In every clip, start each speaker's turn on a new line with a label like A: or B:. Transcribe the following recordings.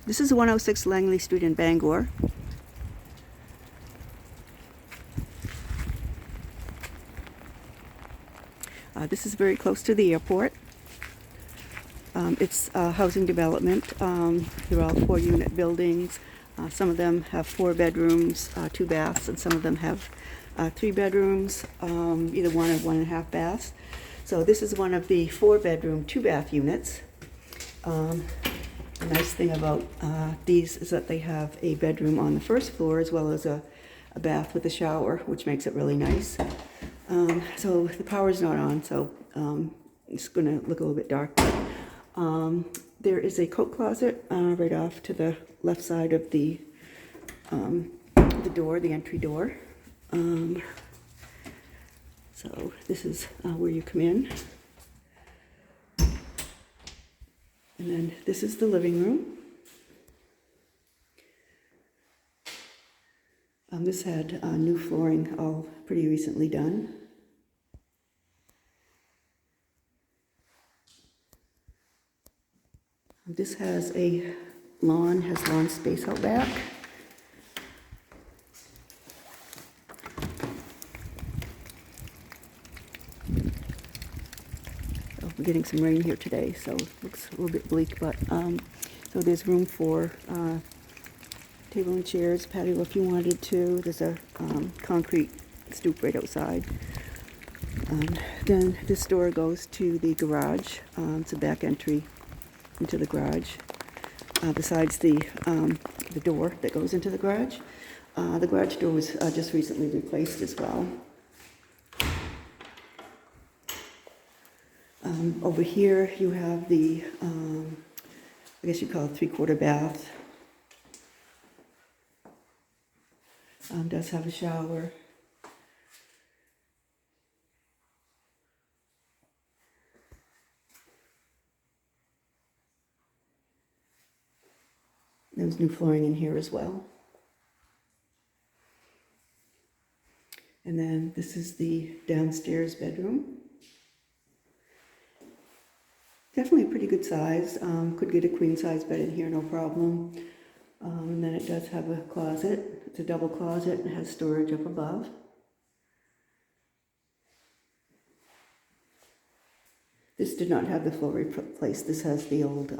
A: This is 106 Langley Street in Bangor. This is very close to the airport. It's a housing development. They're all 4-unit buildings. Some of them have 4 bedrooms, 2 baths, and some of them have 3 bedrooms, either 1 or 1.5 baths. So this is one of the 4-bedroom, 2-bath units. The nice thing about these is that they have a bedroom on the first floor as well as a bath with a shower, which makes it really nice. So the power's not on, so it's going to look a little bit dark. There is a coat closet right off to the left side of the door, the entry door. So this is where you come in. And then this is the living room. This had new flooring all pretty recently done. This has a lawn, has lawn space out back. So we're getting some rain here today, so it looks a little bit bleak, but so there's room for table and chairs, patio if you wanted to. There's a concrete stoop right outside. Then this door goes to the garage. It's a back entry into the garage. Besides the door that goes into the garage. The garage door was just recently replaced as well. Over here you have the, I guess you call it 3/4 bath. Does have a shower. There's new flooring in here as well. And then this is the downstairs bedroom. Definitely a pretty good size. Could get a queen size bed in here, no problem. And then it does have a closet. It's a double closet and has storage up above. This did not have the floor replaced. This has the old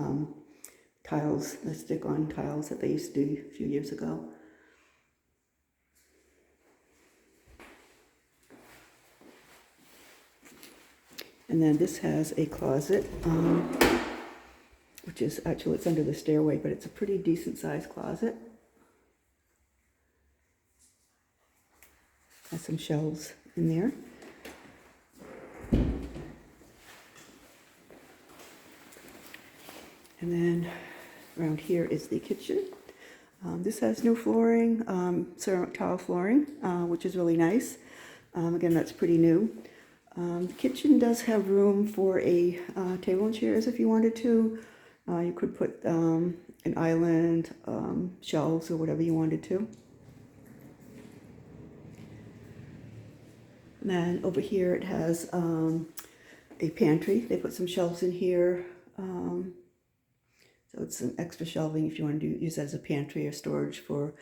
A: tiles, the stick-on tiles that they used to do a few years ago. And then this has a closet, which is actually, it's under the stairway, but it's a pretty decent sized closet. Has some shelves in there. And then around here is the kitchen. This has new flooring, ceramic tile flooring, which is really nice. Again, that's pretty new. The kitchen does have room for a table and chairs if you wanted to. You could put an island, shelves, or whatever you wanted to. And then over here it has a pantry. They put some shelves in here. So it's some extra shelving if you want to use that as a pantry or storage for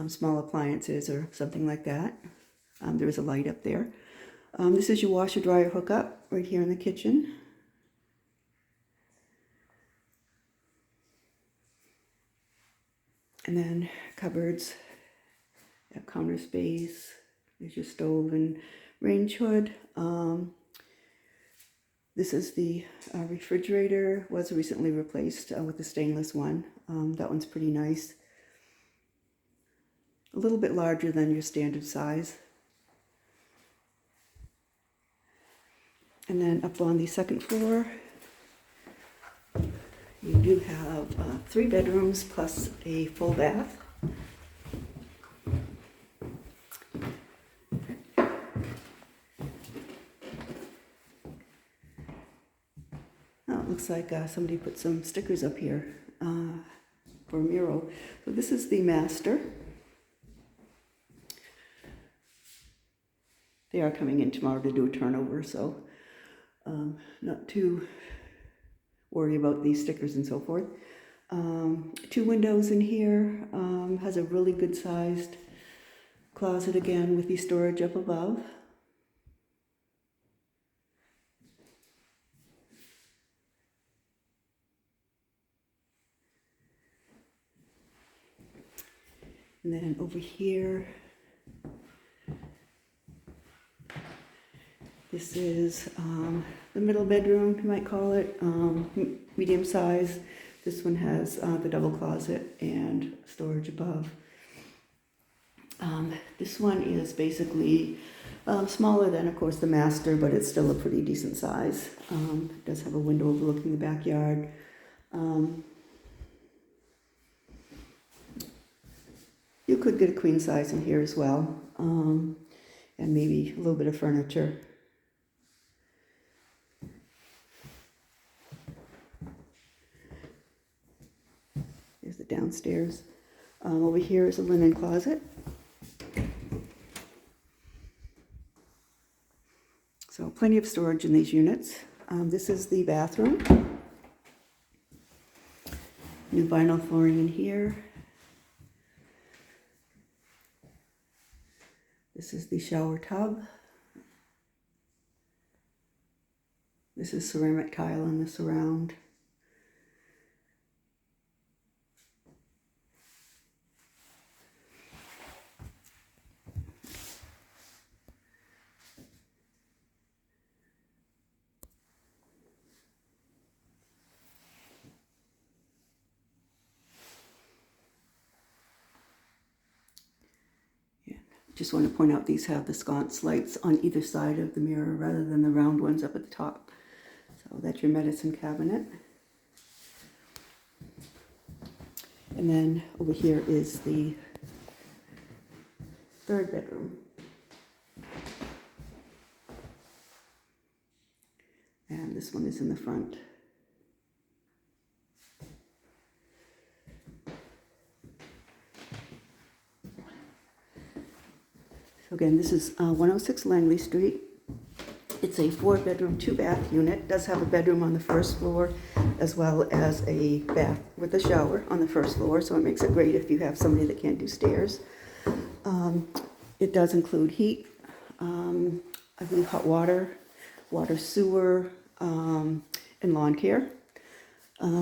A: small appliances or something like that. There is a light up there. This is your washer dryer hookup right here in the kitchen. And then cupboards, counter space. There's your stove and range hood. This is the refrigerator, was recently replaced with a stainless one. That one's pretty nice. A little bit larger than your standard size. And then up on the second floor, you do have 3 bedrooms plus a full bath. Looks like somebody put some stickers up here for a mural. So this is the master. They are coming in tomorrow to do a turnover, so not too worry about these stickers and so forth. Two windows in here, has a really good sized closet again with the storage up above. And then over here, this is the middle bedroom, you might call it, medium size. This one has the double closet and storage above. This one is basically smaller than, of course, the master, but it's still a pretty decent size. It does have a window overlooking the backyard. You could get a queen size in here as well, and maybe a little bit of furniture. There's the downstairs. Over here is a linen closet. So plenty of storage in these units. This is the bathroom. New vinyl flooring in here. This is the shower tub. This is ceramic tile in the surround. Just want to point out these have the sconce lights on either side of the mirror rather than the round ones up at the top. So that's your medicine cabinet. And then over here is the third bedroom. And this one is in the front. Again, this is 106 Langley Street. It's a 4-bedroom, 2-bath unit. It does have a bedroom on the first floor as well as a bath with a shower on the first floor, so it makes it great if you have somebody that can't do stairs. It does include heat, I believe hot water, water sewer, and lawn care.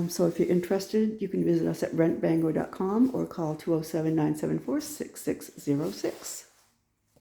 A: So if you're interested, you can visit us at rentbangor.com or call 207-974-6606.